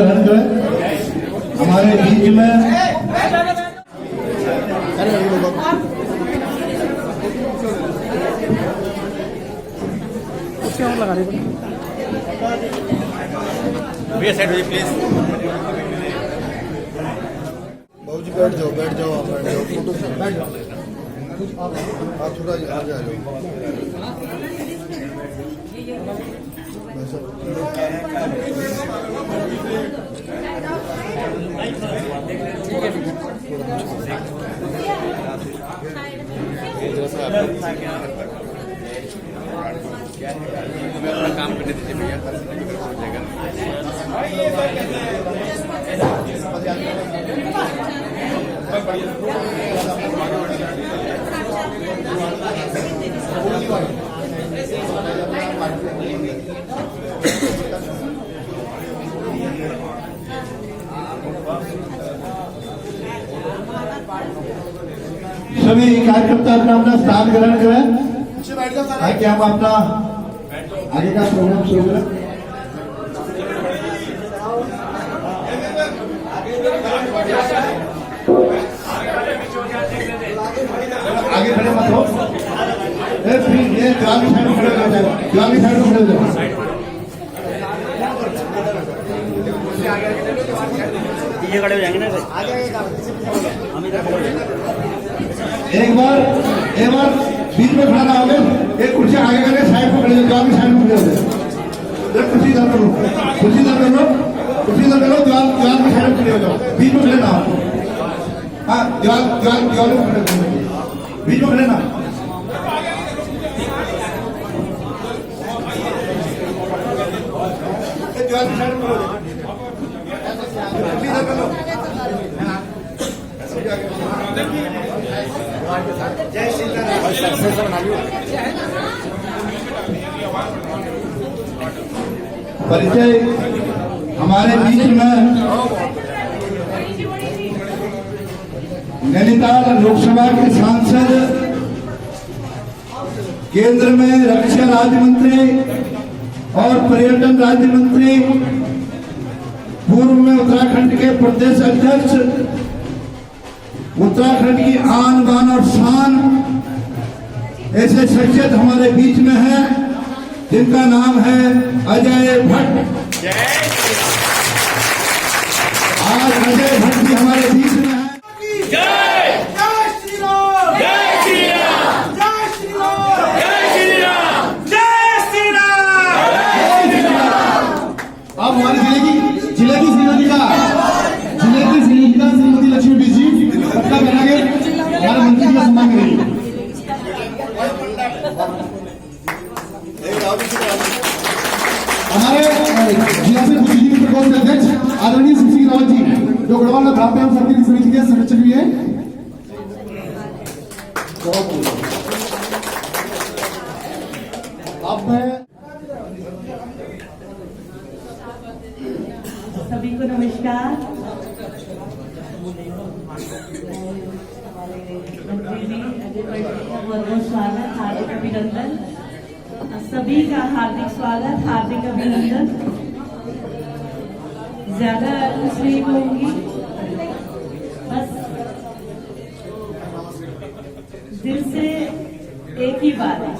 ग्रहण करें। हमारे बीच में भैया साइड हो प्लीज। बाबूजी बैठ जाओ आप बैठ जाओ फोटो से बैठ जाओ आप थोड़ा आगे आ जाओ। काम करने दीजिए भैया। सभी कार्यकर्ता अपना स्थान ग्रहण करें ताकि हम अपना आगे का प्रोग्राम शुरू करें। आगे खड़े मत हो, ये ग्रामीण साइड में खड़े हो जाओ, ग्रामीण साइड में खड़े हो जाओ। ये खड़े हो जाएंगे ना एक बार बीच में खड़ा होगे, एक कुर्सी आगे करके साइड में खड़े हो, ग्रामीण साइड में खड़े हो जाओ। कुर्सी इधर करो, कुर्सी इधर करो, कुर्सी इधर करो, दीवार में साइड में खड़े हो जाओ, बीच में खड़े ना हो। हाँ, दीवार में खड़े हो, बीच में खड़े ना। दीवार में साइड में खड़े हो जाओ, कुर्सी इधर करो। जय श्री परिचय हमारे बीच में नैनीताल लोकसभा के सांसद, केंद्र में रक्षा राज्य मंत्री और पर्यटन राज्य मंत्री, पूर्व में उत्तराखंड के प्रदेश अध्यक्ष, उत्तराखंड की आन बान और शान, ऐसे शख्सियत हमारे बीच में है जिनका नाम है अजय भट्ट। आज अजय भट्ट भी हमारे बीच में है। जय श्री राम, जय श्री राम, जय श्री राम, जय श्री राम, जय श्री राम, जय श्री राम। अब हमारे जिले की श्रीमती लक्ष्मी जी पटका बना के हमारे मंत्री का सम्मान करेंगे। हमारे जिला से बुद्धिजीवी प्रकोष्ठ के अध्यक्ष आदरणीय श्री रावत जी, जो गढ़वाल में ब्राह्मण एवं सर्किल समिति के संरक्षक भी है। अब मैं सभी को नमस्कार। मंत्री जी अजय भट्ट जी का बहुत बहुत स्वागत, हार्दिक अभिनंदन। सभी का हार्दिक स्वागत, हार्दिक अभिनंदन। ज्यादा कुछ नहीं कहूंगी, बस दिल से एक ही बात है,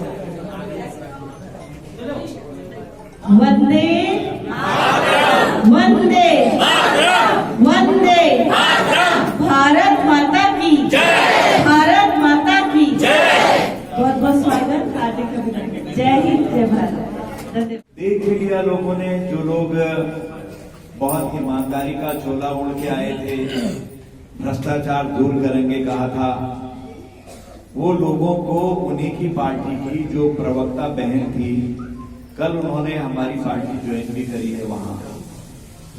वंदे वंदे वंदे भारत माता की जय, भारत माता की जय। बहुत बहुत स्वागत, हार्दिक अभिनंदन। जय हिंद, जय भारत। देख भी लिया लोगों ने, जो लोग बहुत ईमानदारी का चोला ओढ़ के आए थे, भ्रष्टाचार दूर करेंगे कहा था, वो लोगों को उन्हीं की पार्टी की जो प्रवक्ता बहन थी, कल उन्होंने हमारी पार्टी ज्वाइन भी करी है। वहां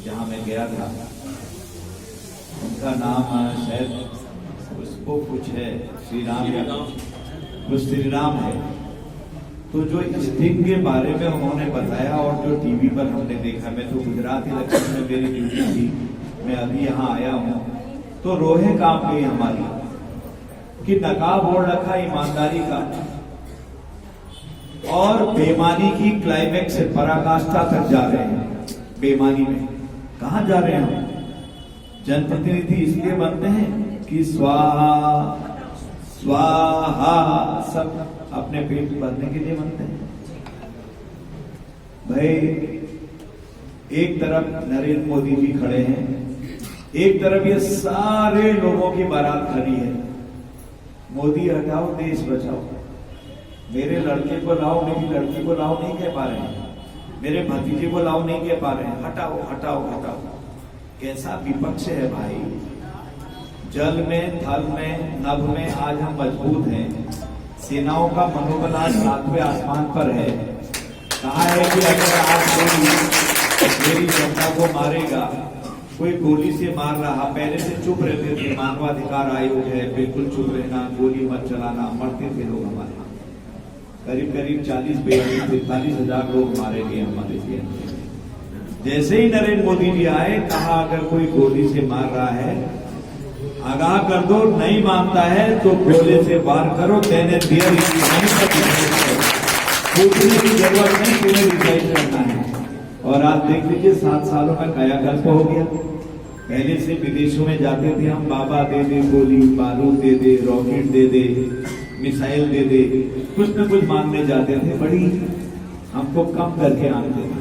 जहां मैं गया था, उनका नाम शायद उसको कुछ है, श्री राम या कुछ श्री राम है। तो जो स्टिंग के बारे में उन्होंने बताया और जो टीवी पर हमने देखा, मैं तो गुजरात इलेक्शन में मेरी ड्यूटी थी, मैं अभी यहाँ आया हूँ, तो रोहे कांप गई हमारी कि नकाब ओढ़ रखा ईमानदारी का और बेईमानी की क्लाइमेक्स से पराकाष्ठा तक जा रहे हैं। बेईमानी में कहां जा रहे हैं हम? जनप्रतिनिधि इसलिए बनते हैं कि स्वाहा स्वाहा सब अपने पेट भरने के लिए बनते हैं। भाई एक तरफ नरेंद्र मोदी जी खड़े हैं, एक तरफ ये सारे लोगों की बारात खड़ी है। मोदी हटाओ देश बचाओ, मेरे लड़के को लाओ मेरी लड़की को लाओ नहीं कह पा रहे हैं, मेरे भतीजे को लाओ नहीं कह पा रहे हैं, हटाओ हटाओ हटाओ। कैसा विपक्ष है भाई। जल में थल में नभ में आज हम मजबूत हैं, सेनाओं का मनोबल आज 7वें आसमान पर है। कहा है कि अगर आज कोई मेरी जनता को मारेगा, कोई गोली से मार रहा, पहले से चुप रहते थे, मानवाधिकार आयोग है, बिल्कुल चुप रहना, गोली मत चलाना, मरते थे लोग हमारे यहाँ। करीब करीब 40-43 हजार लोग मारे गए हमारे लिए। जैसे ही नरेंद्र मोदी जी आए, कहा अगर कोई गोली से मार रहा है आगाह कर दो, नहीं मानता है तो गोले से वार करो, देने दिया पूछने की जरूरत नहीं, तुम्हें डिसाइड करना है। और आप देख लीजिए 7 सालों में कायाकल्प हो गया। पहले से विदेशों में जाते थे हम, बाबा दे दे गोली बारूद दे दे, रॉकेट दे दे, मिसाइल दे दे, कुछ न कुछ मांगने जाते थे, बड़ी हमको कम करके आते थे।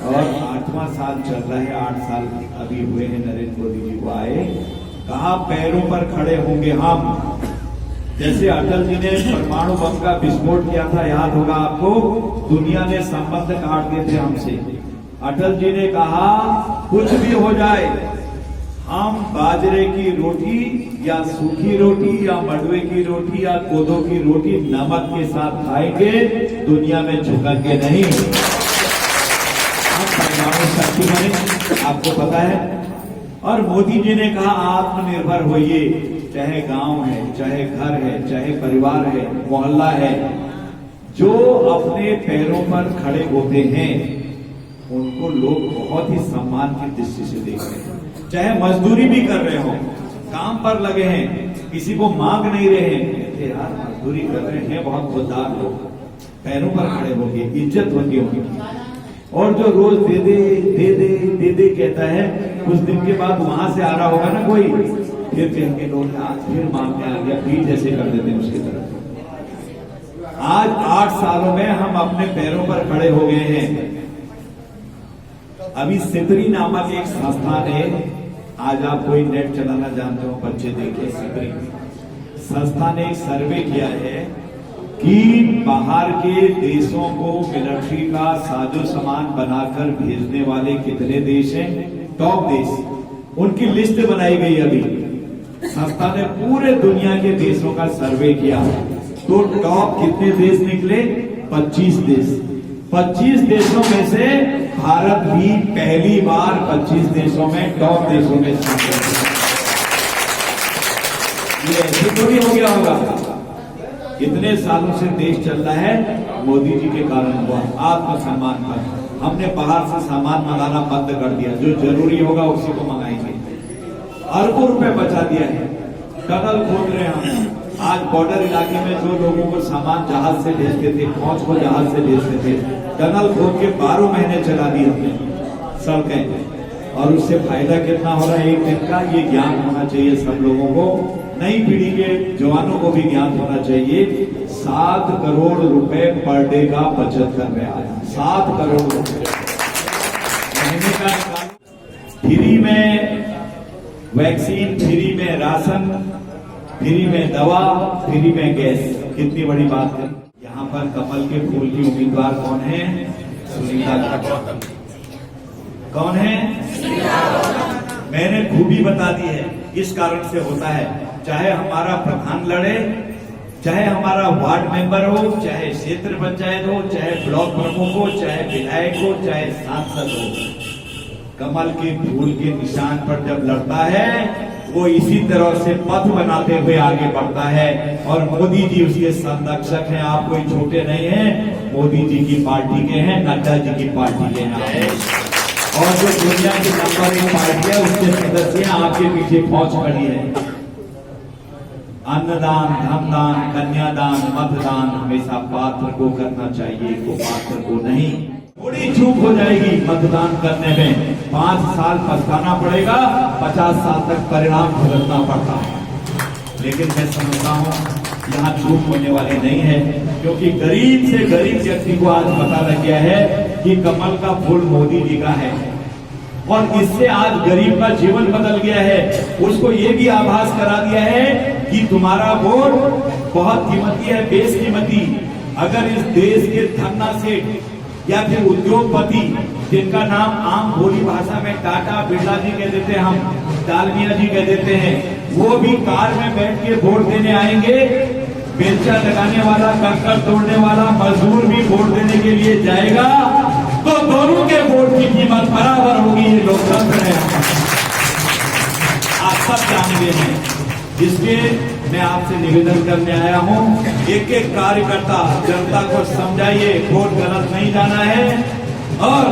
और 8वां साल चल रहा है, 8 साल अभी हुए हैं नरेंद्र मोदी जी को आए। कहा पैरों पर खड़े होंगे हम। जैसे अटल जी ने परमाणु बम का विस्फोट किया था, याद होगा आपको, दुनिया ने संबंध काट दिए थे हमसे। अटल जी ने कहा कुछ भी हो जाए, हम बाजरे की रोटी या सूखी रोटी या मडवे की रोटी या कोदो की रोटी नमक के साथ खाएंगे, दुनिया में झुकेंगे नहीं। हम परमाणु शक्ति बने, आपको पता है। और मोदी जी ने कहा आत्मनिर्भर होइए, चाहे गांव है, चाहे घर है, चाहे परिवार है, मोहल्ला है, जो अपने पैरों पर खड़े होते हैं उनको लोग बहुत ही सम्मान की दृष्टि से देख रहे हैं। चाहे मजदूरी भी कर रहे हो, काम पर लगे हैं, किसी को मांग नहीं रहे हैं, यार मजदूरी कर रहे हैं, बहुत खुददार लोग, पैरों पर खड़े होंगे, इज्जत होती होगी। और जो रोज दे दे दे दे दे दे कहता है, कुछ दिन के बाद वहां से आ रहा होगा ना कोई, फिर कहेंगे लोग आज फिर मांगने आ गया, फिर जैसे कर देते हैं उसकी तरफ। आज 8 सालों में हम अपने पैरों पर खड़े हो गए हैं। अभी सिपरी नामक एक संस्थान है, आज आप कोई नेट चलाना जानते हो बच्चे देखे, सिपरी संस्था ने एक सर्वे किया है कि बाहर के देशों को मिलिट्री का साजो सामान बनाकर भेजने वाले कितने देश हैं, टॉप देश, उनकी लिस्ट बनाई गई। अभी संस्था ने पूरे दुनिया के देशों का सर्वे किया, तो टॉप कितने देश निकले? 25 देश। 25 देशों में से भारत भी पहली बार 25 देशों में टॉप देशों में शामिल है। ये ऐसे थोड़ी हो गया होगा, इतने सालों से देश चल रहा है मोदी जी के कारण हुआ। आत्मसम्मान पर हमने बाहर से सामान मंगाना बंद कर दिया, जो जरूरी होगा उसी को मंगाएंगे। अरबों रुपए बचा दिया है, टनल खोद रहे हैं हम। आज बॉर्डर इलाके में जो लोगों को सामान जहाज से भेजते थे, फौज को जहाज से भेजते थे, टनल खोद के 12 महीने चला दी हमने सड़कें। और उससे फायदा कितना हो रहा है एक दिन का, ये ज्ञान होना चाहिए सब लोगों को, नई पीढ़ी के जवानों को भी ज्ञान होना चाहिए। 7 करोड़ रुपए पर डे का बचत कर रहे हैं, 7 करोड़ रुपए महीने का। फ्री में वैक्सीन, फ्री में राशन, फ्री में दवा, फ्री में गैस, कितनी बड़ी बात है। यहाँ पर कमल के फूल की उम्मीदवार कौन है? सुनीता गौतम। कौन है? मैंने खूबी बता दी है, इस कारण से होता है। चाहे हमारा प्रधान लड़े, चाहे हमारा वार्ड मेंबर हो, चाहे क्षेत्र पंचायत हो, चाहे ब्लॉक प्रमुख हो, चाहे विधायक हो, चाहे सांसद हो, कमल के फूल के निशान पर जब लड़ता है वो इसी तरह से पथ बनाते हुए आगे बढ़ता है। और मोदी जी उसके संरक्षक हैं, आप कोई छोटे नहीं हैं, मोदी जी की पार्टी के हैं, नड्डा जी की पार्टी के हैं। और जो दुनिया की नंबर 1 पार्टी है उसके सदस्य आपके पीछे फौज खड़ी है। अन्नदान, धनदान, कन्यादान, मतदान हमेशा पात्र को करना चाहिए, को पात्र को नहीं। थोड़ी चूक हो जाएगी मतदान करने में, 5 साल पछताना पड़ेगा, 50 साल तक परिणाम भुगतना पड़ता है। लेकिन मैं समझता हूँ यहाँ चूक होने वाली नहीं है, क्योंकि गरीब से गरीब व्यक्ति को आज पता लग गया है कि कमल का फूल मोदी जी का है, और इससे आज गरीब का जीवन बदल गया है। उसको ये भी आभास करा दिया है कि तुम्हारा वोट बहुत कीमती है, बेशकीमती। अगर इस देश के धन्ना सेठ या फिर उद्योगपति, जिनका नाम आम बोली भाषा में टाटा बिरला जी कह देते हैं, हम डालमिया जी कह देते हैं, वो भी कार में बैठ के वोट देने आएंगे। बेलचा लगाने वाला, कंकर तोड़ने वाला मजदूर भी वोट देने के लिए जाएगा, तो दोनों के वोट की कीमत बराबर होगी। ये लोकतंत्र है, आप सब जानते हैं। इसलिए मैं आपसे निवेदन करने आया हूं, एक एक कार्यकर्ता जनता को समझाइए, वोट गलत नहीं जाना है, और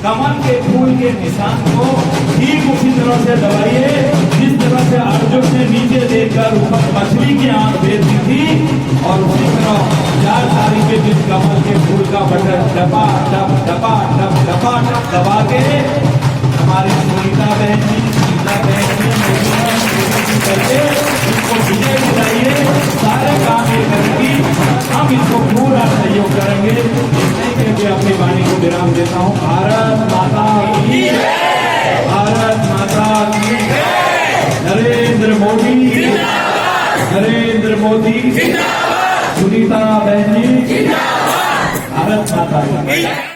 कमल के फूल के निशान को ठीक उसी तरह से दबाइए जिस तरह से अर्जुन ने नीचे देखकर ऊपर मछली की आंख देखी थी, और उसी तरह 4 तारीख के दिन कमल के फूल का बटन डपा डप डपा डप डपा डप दबा के हमारी सुनीता बहन जी, सीता बहन जी करके इसको विजय दिलाइए। सारे काम ये करेंगी, हम इसको पूरा सहयोग करेंगे। इसलिए कि अपनी वाणी को विराम देता हूँ। भारत माता की जय, भारत माता की जय, नरेंद्र मोदी, नरेंद्र मोदी, सुनीता बहन जी, भारत माता की जय।